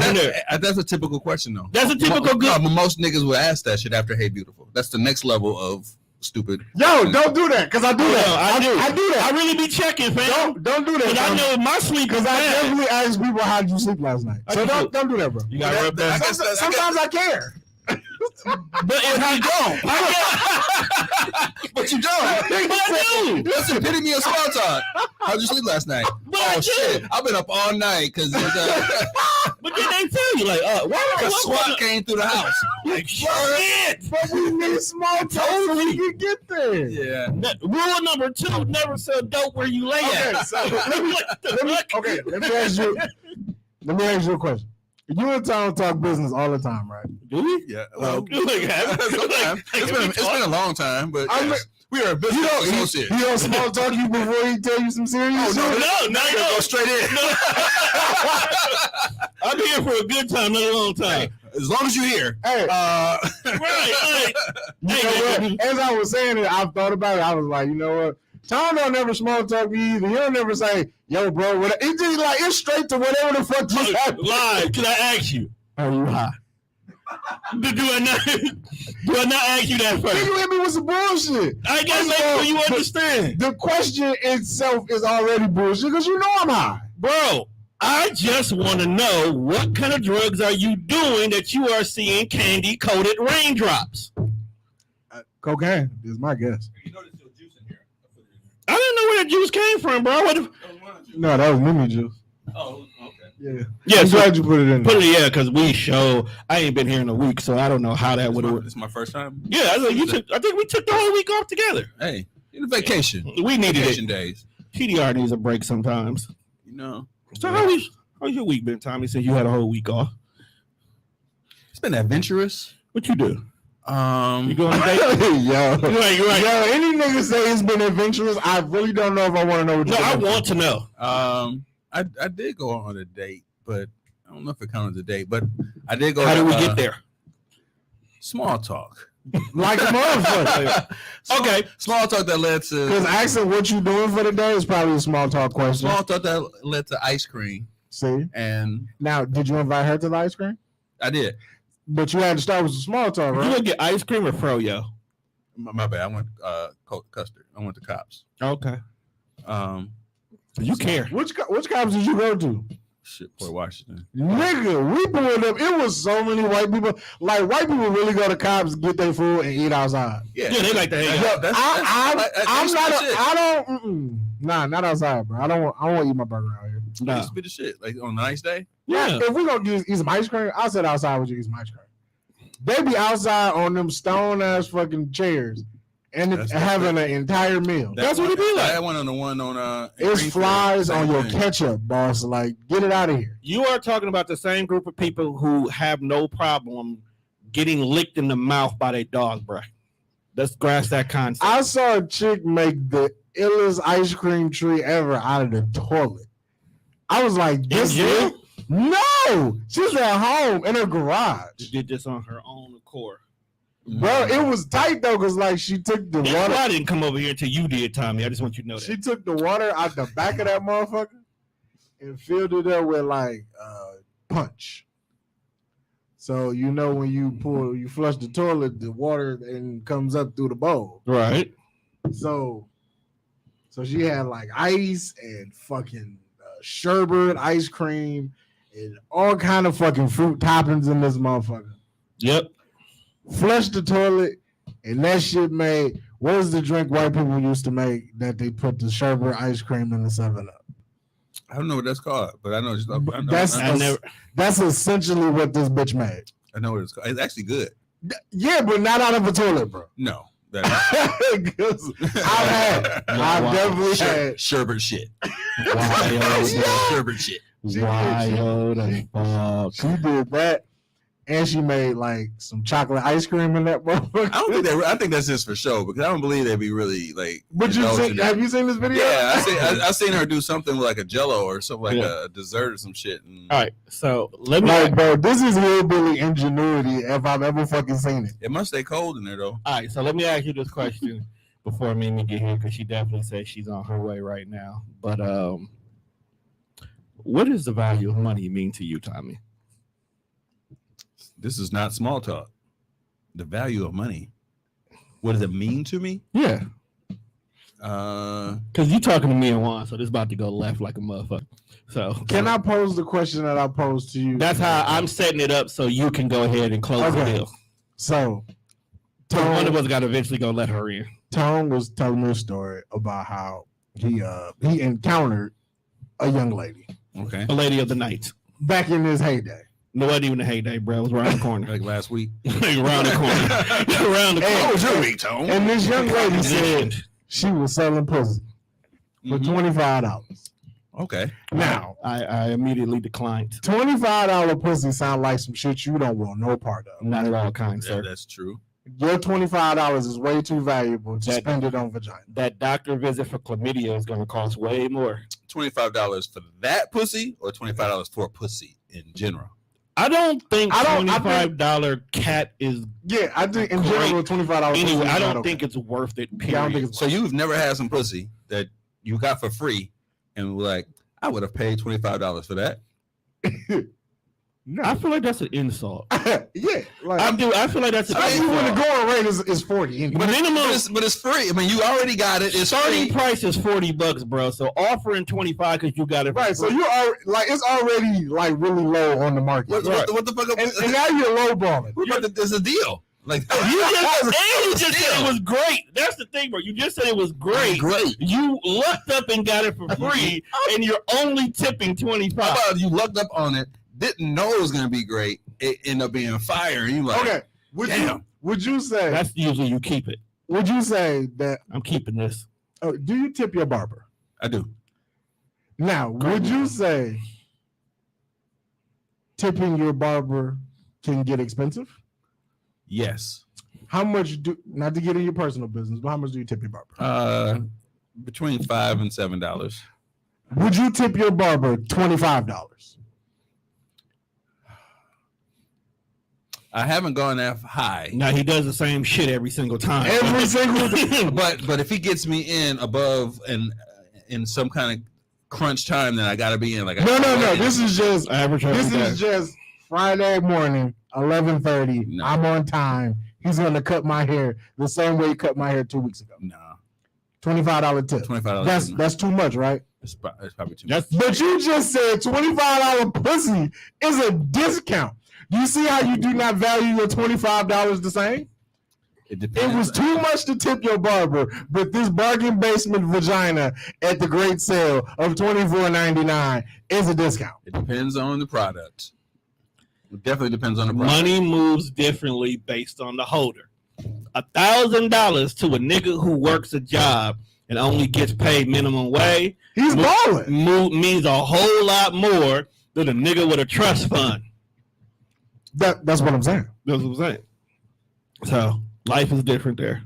[SPEAKER 3] That's a typical question, though.
[SPEAKER 1] That's a typical good.
[SPEAKER 3] Most niggas will ask that shit after "Hey, beautiful." That's the next level of stupid.
[SPEAKER 2] Yo, don't do that, cause I do that.
[SPEAKER 1] I do that.
[SPEAKER 2] I
[SPEAKER 1] really be checking, fam.
[SPEAKER 2] Don't do that.
[SPEAKER 1] Because I know my sleep.
[SPEAKER 2] Because I definitely ask people how did you sleep last night. So don't do that, bro.
[SPEAKER 1] You got to rub that.
[SPEAKER 2] Sometimes I care.
[SPEAKER 1] But if you don't,
[SPEAKER 3] but you don't.
[SPEAKER 1] But I do.
[SPEAKER 3] That's the epitome of small talk. How'd you sleep last night?
[SPEAKER 1] But I do.
[SPEAKER 3] Shit, I've been up all night because.
[SPEAKER 1] But then they tell you like, why
[SPEAKER 3] SWAT came through the house.
[SPEAKER 1] Like shit.
[SPEAKER 2] But we need small talk so we can get there.
[SPEAKER 3] Yeah.
[SPEAKER 1] Rule number 2: never sell dope where you lay at.
[SPEAKER 2] So let me ask you a question. You and Tom talk business all the time, right?
[SPEAKER 1] Do we?
[SPEAKER 3] Yeah.
[SPEAKER 1] Well,
[SPEAKER 3] it's been a long time, but we are a business associate.
[SPEAKER 2] He don't small talk you before he tell you some serious shit?
[SPEAKER 1] No.
[SPEAKER 3] Go straight in.
[SPEAKER 1] No. I'm here for a good time, not a long time.
[SPEAKER 3] Hey, as long as you're here.
[SPEAKER 2] Hey,
[SPEAKER 1] Right.
[SPEAKER 2] As I was saying it, I've thought about it. I was like, you know what? Tom don't never small talk me either. He don't never say, yo, bro, what? It's just like, it's straight to whatever the fuck just happened.
[SPEAKER 1] Live. Can I ask you?
[SPEAKER 2] Are you high?
[SPEAKER 1] Do I not ask you that first?
[SPEAKER 2] You hit me with some bullshit.
[SPEAKER 1] I gotta make sure you understand.
[SPEAKER 2] The question itself is already bullshit because you know I'm high.
[SPEAKER 1] Bro, I just want to know what kind of drugs are you doing that you are seeing candy-coated raindrops?
[SPEAKER 2] Cocaine is my guess.
[SPEAKER 3] You know there's still juice in here.
[SPEAKER 1] I didn't know where that juice came from, bro.
[SPEAKER 2] No, that was Mimi juice.
[SPEAKER 3] Oh, okay.
[SPEAKER 2] Yeah. I'm glad you put it in there.
[SPEAKER 1] Because we show. I ain't been here in a week, so I don't know how that would have.
[SPEAKER 3] It's my first time.
[SPEAKER 1] Yeah, I think we took the whole week off together.
[SPEAKER 3] Hey, in a vacation.
[SPEAKER 1] We needed
[SPEAKER 3] vacation
[SPEAKER 1] it.
[SPEAKER 3] days.
[SPEAKER 1] TDR needs a break sometimes.
[SPEAKER 3] You know.
[SPEAKER 1] So how's your week been, Tommy? Since you had a whole week off,
[SPEAKER 3] It's been adventurous.
[SPEAKER 1] what you do? You
[SPEAKER 3] You
[SPEAKER 1] go on a date?
[SPEAKER 2] Yo,
[SPEAKER 1] Right.
[SPEAKER 2] yo, any nigga say it's been adventurous, I really don't know if I want to know what
[SPEAKER 1] No,
[SPEAKER 2] you're
[SPEAKER 1] I
[SPEAKER 2] doing.
[SPEAKER 1] want to know.
[SPEAKER 3] I did go on a date, but I don't know if it counts as a date. But I did go.
[SPEAKER 1] How did we get there?
[SPEAKER 3] Small talk.
[SPEAKER 2] Like a motherfucker.
[SPEAKER 1] Okay.
[SPEAKER 3] Small talk that led to.
[SPEAKER 2] Because asking what you doing for the day is probably a small talk question.
[SPEAKER 3] Small talk that led to ice cream,
[SPEAKER 2] See?
[SPEAKER 3] and
[SPEAKER 2] Now, did you invite her to the ice cream?
[SPEAKER 3] I did.
[SPEAKER 2] But you had to start with some small talk,
[SPEAKER 1] You
[SPEAKER 2] right?
[SPEAKER 1] gonna get ice cream or froyo?
[SPEAKER 3] My bad. I went custard. I went to Cops.
[SPEAKER 1] Okay. You care.
[SPEAKER 2] Which cops did you go to?
[SPEAKER 3] Shit, Port Washington.
[SPEAKER 2] Nigga, we pulled up. It was so many white people. Like, white people really go to cops, get their food, and eat outside.
[SPEAKER 1] Yeah, they like to hang out.
[SPEAKER 2] Not outside, bro. I don't want to eat my burger out here.
[SPEAKER 3] That used to be the shit. Like on a nice day.
[SPEAKER 1] Yeah.
[SPEAKER 2] If we gonna eat some ice cream, I said outside with you eat some ice cream. They be outside on them stone ass fucking chairs and having an entire meal.
[SPEAKER 1] That's what it be like.
[SPEAKER 3] I went on the one on
[SPEAKER 2] It's flies on your ketchup, boss. Like, get it out of here.
[SPEAKER 1] You are talking about the same group of people who have no problem getting licked in the mouth by their dog, bro. Let's grasp that concept.
[SPEAKER 2] I saw a chick make the illest ice cream tree ever out of the toilet. I was like, this
[SPEAKER 1] jail?
[SPEAKER 2] No, she was at home in her garage.
[SPEAKER 1] She did this on her own accord.
[SPEAKER 2] Bro, it was tight though, because like she took the
[SPEAKER 1] That's
[SPEAKER 2] water.
[SPEAKER 1] why I didn't come over here until you did, Tommy. I just want you to know that.
[SPEAKER 2] She took the water out the back of that motherfucker and filled it up with like punch. So you know when you flush the toilet, the water and comes up through the bowl.
[SPEAKER 1] Right.
[SPEAKER 2] So she had like ice and fucking sherbet, ice cream, and all kind of fucking fruit toppings in this motherfucker.
[SPEAKER 1] Yep.
[SPEAKER 2] Flushed the toilet, and that shit made. What was the drink white people used to make that they put the sherbet ice cream in the 7-Up?
[SPEAKER 3] I don't know what that's called, but I know.
[SPEAKER 2] That's essentially what this bitch made.
[SPEAKER 3] I know what it's called. It's actually good.
[SPEAKER 2] Yeah, but not out of a toilet, bro.
[SPEAKER 3] No.
[SPEAKER 2] Because I've definitely had
[SPEAKER 3] sherbet shit.
[SPEAKER 1] Wild.
[SPEAKER 3] Sherbet shit.
[SPEAKER 1] Wild as fuck.
[SPEAKER 2] She did that. and she made like some chocolate ice cream in that motherfucker.
[SPEAKER 3] I don't think that. I think that's just for show because I don't believe they'd be really like.
[SPEAKER 2] But have you seen this video?
[SPEAKER 3] Yeah, I seen her do something with like a Jello or something like a dessert or some shit. And
[SPEAKER 1] All right, so let me.
[SPEAKER 2] Like, bro, this is hillbilly ingenuity if I've ever fucking seen it.
[SPEAKER 3] it must stay cold in there though.
[SPEAKER 1] All right, so let me ask you this question before Mimi get here because she definitely says she's on her way right now. But what does the value of money mean to you, Tommy?
[SPEAKER 3] This is not small talk. The value of money. What does it mean to me?
[SPEAKER 1] Yeah,
[SPEAKER 3] Uh,
[SPEAKER 1] because you talking to me and Juan, so this about to go left like a motherfucker. So
[SPEAKER 2] Can I pose the question that I posed to you?
[SPEAKER 1] That's how I'm setting it up so you can go ahead and close the deal.
[SPEAKER 2] So,
[SPEAKER 1] One of us got to eventually go let her in.
[SPEAKER 2] Tone was telling me a story about how he encountered a young lady
[SPEAKER 3] okay.
[SPEAKER 1] A lady of the night.
[SPEAKER 2] back in his heyday.
[SPEAKER 1] No, it wasn't even a heyday, bro. It was around the corner.
[SPEAKER 3] Like last week.
[SPEAKER 1] Like around the corner. Around the corner.
[SPEAKER 3] How was your week, Tone?
[SPEAKER 2] And this young lady said she was selling pussy for $25.
[SPEAKER 3] Okay.
[SPEAKER 2] Now,
[SPEAKER 1] I immediately declined.
[SPEAKER 2] $25 pussy sound like some shit you don't want no part of.
[SPEAKER 1] Not at all, kind
[SPEAKER 3] Yeah,
[SPEAKER 1] sir.
[SPEAKER 3] that's true.
[SPEAKER 2] Your $25 is way too valuable to spend it on vagina.
[SPEAKER 1] That doctor visit for chlamydia is going to cost way more.
[SPEAKER 3] $25 for that pussy or $25 for pussy in general?
[SPEAKER 1] I don't think
[SPEAKER 2] I don't-
[SPEAKER 1] $25 cat is
[SPEAKER 2] Yeah, I think in general $25.
[SPEAKER 1] anyway.
[SPEAKER 2] pussy
[SPEAKER 1] I
[SPEAKER 2] is
[SPEAKER 1] don't
[SPEAKER 2] not
[SPEAKER 1] think
[SPEAKER 2] okay.
[SPEAKER 1] it's worth it.
[SPEAKER 2] Yeah, I don't think
[SPEAKER 1] Period.
[SPEAKER 2] it's
[SPEAKER 3] So you've never had some pussy that you got for free and were like, I would have paid $25 for that.
[SPEAKER 2] no.
[SPEAKER 1] I feel like that's an insult.
[SPEAKER 2] Yeah, like
[SPEAKER 1] I feel like that's an
[SPEAKER 2] I mean, when the
[SPEAKER 1] insult.
[SPEAKER 2] going rate is 40. Anyway.
[SPEAKER 3] But it's free. I mean, you already got it. It's
[SPEAKER 1] Starting
[SPEAKER 3] free.
[SPEAKER 1] price is $40, bro. So offering 25 because you got it for
[SPEAKER 2] Right, so
[SPEAKER 1] free.
[SPEAKER 2] you are like it's already like really low on the market,
[SPEAKER 3] What the fuck?
[SPEAKER 2] and now you're low balling.
[SPEAKER 3] There's a deal. Like
[SPEAKER 1] you just said it was great. That's the thing, bro. You just said it was great.
[SPEAKER 3] Great.
[SPEAKER 1] You lucked up and got it for free, and you're only tipping 25.
[SPEAKER 3] How about you lucked up on it, didn't know it was gonna be great, it ended up being fire, and you like,
[SPEAKER 2] Okay, would you say
[SPEAKER 1] That's usually you keep it.
[SPEAKER 2] would you say that?
[SPEAKER 1] I'm keeping this.
[SPEAKER 2] Do you tip your barber?
[SPEAKER 3] I do.
[SPEAKER 2] Now, would you say tipping your barber can get expensive?
[SPEAKER 3] Yes.
[SPEAKER 2] How much do not to get in your personal business, but how much do you tip your barber?
[SPEAKER 3] Between $5 and $7.
[SPEAKER 2] Would you tip your barber $25?
[SPEAKER 3] I haven't gone that high.
[SPEAKER 1] Now he does the same shit every single time.
[SPEAKER 2] Every single thing.
[SPEAKER 3] But if he gets me in above and in some kind of crunch time, then I gotta be in. Like
[SPEAKER 2] No. This is just
[SPEAKER 1] Average every
[SPEAKER 2] this
[SPEAKER 1] day.
[SPEAKER 2] is just Friday morning, 11:30.
[SPEAKER 3] No.
[SPEAKER 2] I'm on time. He's gonna cut my hair the same way he cut my hair 2 weeks ago.
[SPEAKER 3] No,
[SPEAKER 2] $25 tip.
[SPEAKER 3] $25.
[SPEAKER 2] That's too much, right?
[SPEAKER 3] It's probably too much.
[SPEAKER 1] That's
[SPEAKER 2] But you just said $25 pussy is a discount. You see how you do not value your $25 the same?
[SPEAKER 3] It depends.
[SPEAKER 2] It was too much to tip your barber, but this bargain basement vagina at the great sale of $24.99 is a discount.
[SPEAKER 3] It depends on the product. It definitely depends on the product.
[SPEAKER 1] money moves differently based on the holder. $1,000 to a nigga who works a job and only gets paid minimum wage
[SPEAKER 2] He's balling.
[SPEAKER 1] means a whole lot more than a nigga with a trust fund.
[SPEAKER 2] That's what I'm saying.
[SPEAKER 1] That's what I'm saying. So life is different there.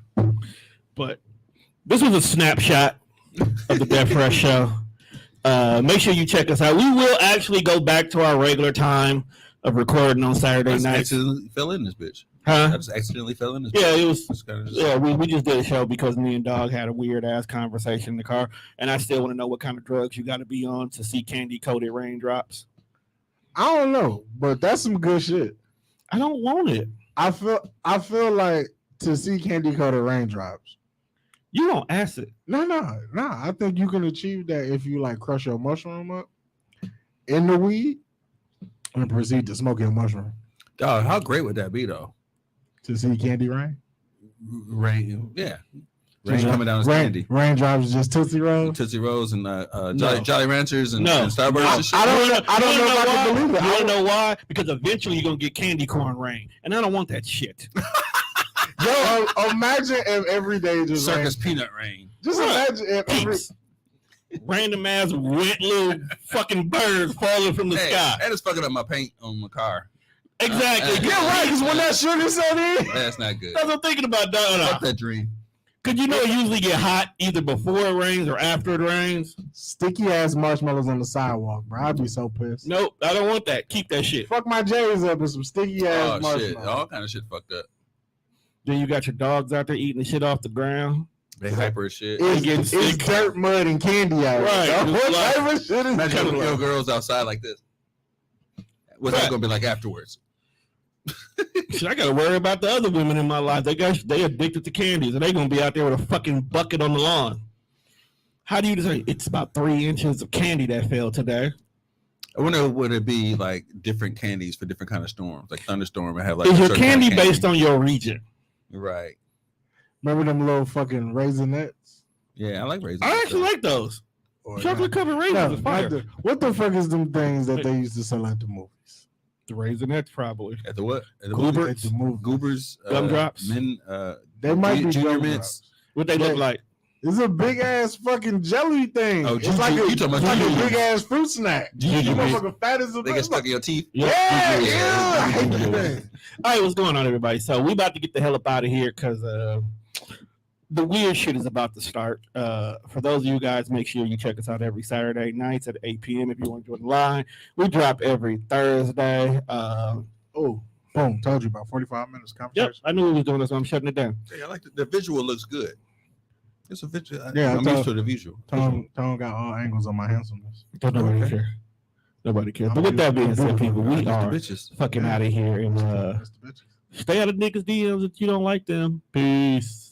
[SPEAKER 1] But this was a snapshot of the Death Fresh Show. Make sure you check us out. We will actually go back to our regular time of recording on Saturday
[SPEAKER 3] I just
[SPEAKER 1] nights.
[SPEAKER 3] accidentally fell in this bitch. I
[SPEAKER 1] Huh?
[SPEAKER 3] just accidentally fell in this.
[SPEAKER 1] Yeah, it was.
[SPEAKER 3] It's kinda just-
[SPEAKER 1] Yeah, we just did a show because me and Dog had a weird ass conversation in the car, and I still want to know what kind of drugs you got to be on to see candy coated raindrops.
[SPEAKER 2] I don't know, but that's some good shit.
[SPEAKER 1] I don't want it.
[SPEAKER 2] I feel like to see candy coated raindrops.
[SPEAKER 1] You on acid?
[SPEAKER 2] No. I think you can achieve that if you like crush your mushroom up in the weed and proceed to smoke your mushroom
[SPEAKER 3] Dog, how great would that be though?
[SPEAKER 2] to see candy rain.
[SPEAKER 3] Rain, yeah. Rain coming down as candy.
[SPEAKER 2] Raindrops just Tootsie Roll.
[SPEAKER 3] Tootsie Rolls and
[SPEAKER 1] No.
[SPEAKER 3] Jolly Ranchers and,
[SPEAKER 1] No.
[SPEAKER 3] and Starburst and shit.
[SPEAKER 2] I don't know if I
[SPEAKER 1] why?
[SPEAKER 2] can believe it.
[SPEAKER 1] You
[SPEAKER 2] I
[SPEAKER 1] don't
[SPEAKER 2] don't
[SPEAKER 1] know why? Because eventually you're gonna get candy corn rain, and I don't want that shit.
[SPEAKER 2] Yo, imagine if every day just rain.
[SPEAKER 3] Circus Peanut Rain.
[SPEAKER 2] Just imagine if every
[SPEAKER 1] Peeps. Random ass wet little fucking birds falling from the
[SPEAKER 3] Hey,
[SPEAKER 1] sky.
[SPEAKER 3] that is fucking up my paint on my car.
[SPEAKER 1] Exactly.
[SPEAKER 2] Yeah, right. Because when that sugar set in,
[SPEAKER 3] That's not good.
[SPEAKER 1] That's what I'm thinking about.
[SPEAKER 3] Fuck that dream.
[SPEAKER 1] Because you know it usually get hot either before it rains or after it rains.
[SPEAKER 2] sticky ass marshmallows on the sidewalk, bro. I'd be so pissed.
[SPEAKER 1] Nope, I don't want that. Keep that shit.
[SPEAKER 2] Fuck my J's up with some sticky ass
[SPEAKER 3] Oh
[SPEAKER 2] marshmallows.
[SPEAKER 3] shit! All kind of shit fucked up.
[SPEAKER 1] Then you got your dogs out there eating the shit off the ground.
[SPEAKER 3] They hyper as shit.
[SPEAKER 2] It's
[SPEAKER 1] sick.
[SPEAKER 2] dirt, mud, and candy out.
[SPEAKER 1] Right.
[SPEAKER 2] Right. What
[SPEAKER 1] It's like-
[SPEAKER 2] type of shit is
[SPEAKER 3] Imagine
[SPEAKER 2] that?
[SPEAKER 3] little girls outside like this. What's that
[SPEAKER 1] Right.
[SPEAKER 3] gonna be like afterwards?
[SPEAKER 1] Shit, I gotta worry about the other women in my life. They addicted to candies, and they gonna be out there with a fucking bucket on the lawn. How do you say it's about 3 inches of candy that fell today?
[SPEAKER 3] I wonder would it be like different candies for different kind of storms, like thunderstorm and have like
[SPEAKER 1] Is
[SPEAKER 3] a
[SPEAKER 1] your
[SPEAKER 3] certain kind
[SPEAKER 1] candy
[SPEAKER 3] of
[SPEAKER 1] based on your region?
[SPEAKER 3] Right.
[SPEAKER 2] Remember them little fucking raisinets?
[SPEAKER 3] Yeah, I like raisins.
[SPEAKER 1] I actually like those.
[SPEAKER 2] Or
[SPEAKER 1] Chocolate covered
[SPEAKER 2] no,
[SPEAKER 1] raisins is
[SPEAKER 2] not
[SPEAKER 1] fire.
[SPEAKER 2] what the fuck is them things that they used to sell at the movies?
[SPEAKER 1] The Raisinets probably.
[SPEAKER 3] at the what? At the
[SPEAKER 1] Goober.
[SPEAKER 2] At the movie.
[SPEAKER 3] Goobers,
[SPEAKER 1] Gumdrops?
[SPEAKER 3] men,
[SPEAKER 2] They might be
[SPEAKER 3] junior
[SPEAKER 2] gumdrops.
[SPEAKER 3] mints.
[SPEAKER 1] What they look
[SPEAKER 2] Yeah.
[SPEAKER 1] like?
[SPEAKER 2] It's a big ass fucking jelly thing.
[SPEAKER 3] Oh,
[SPEAKER 2] it's
[SPEAKER 3] Juju-
[SPEAKER 2] like a,
[SPEAKER 3] you talking about
[SPEAKER 2] it's like a
[SPEAKER 3] Juju.
[SPEAKER 2] big ass fruit snack.
[SPEAKER 1] Juju
[SPEAKER 2] You
[SPEAKER 1] mints.
[SPEAKER 2] motherfucking fat as a
[SPEAKER 3] They get stuck in your teeth.
[SPEAKER 2] Yeah,
[SPEAKER 1] Yep.
[SPEAKER 2] yeah. I hate that thing.
[SPEAKER 1] All right, what's going on, everybody? So we about to get the hell up out of here because the weird shit is about to start. For those of you guys, make sure you check us out every Saturday nights at 8 p.m. if you want to join the line. We drop every Thursday.
[SPEAKER 2] Oh, boom. Told you about 45 minutes
[SPEAKER 1] Yep,
[SPEAKER 2] conversation.
[SPEAKER 1] I knew we was doing this, so I'm shutting it down.
[SPEAKER 3] Hey, I like the visual looks good. It's a visual.
[SPEAKER 2] Yeah, I
[SPEAKER 3] I'm
[SPEAKER 2] thought-
[SPEAKER 3] used to the visual.
[SPEAKER 2] Tone got all angles on my handsomeness.
[SPEAKER 1] Don't nobody
[SPEAKER 3] Okay.
[SPEAKER 1] care. Nobody cares. But with that being said, people, we
[SPEAKER 3] Used to
[SPEAKER 1] are
[SPEAKER 3] bitches.
[SPEAKER 1] fucking out of here and
[SPEAKER 2] That's the bitches.
[SPEAKER 1] stay out of niggas' DMs if you don't like them. Peace.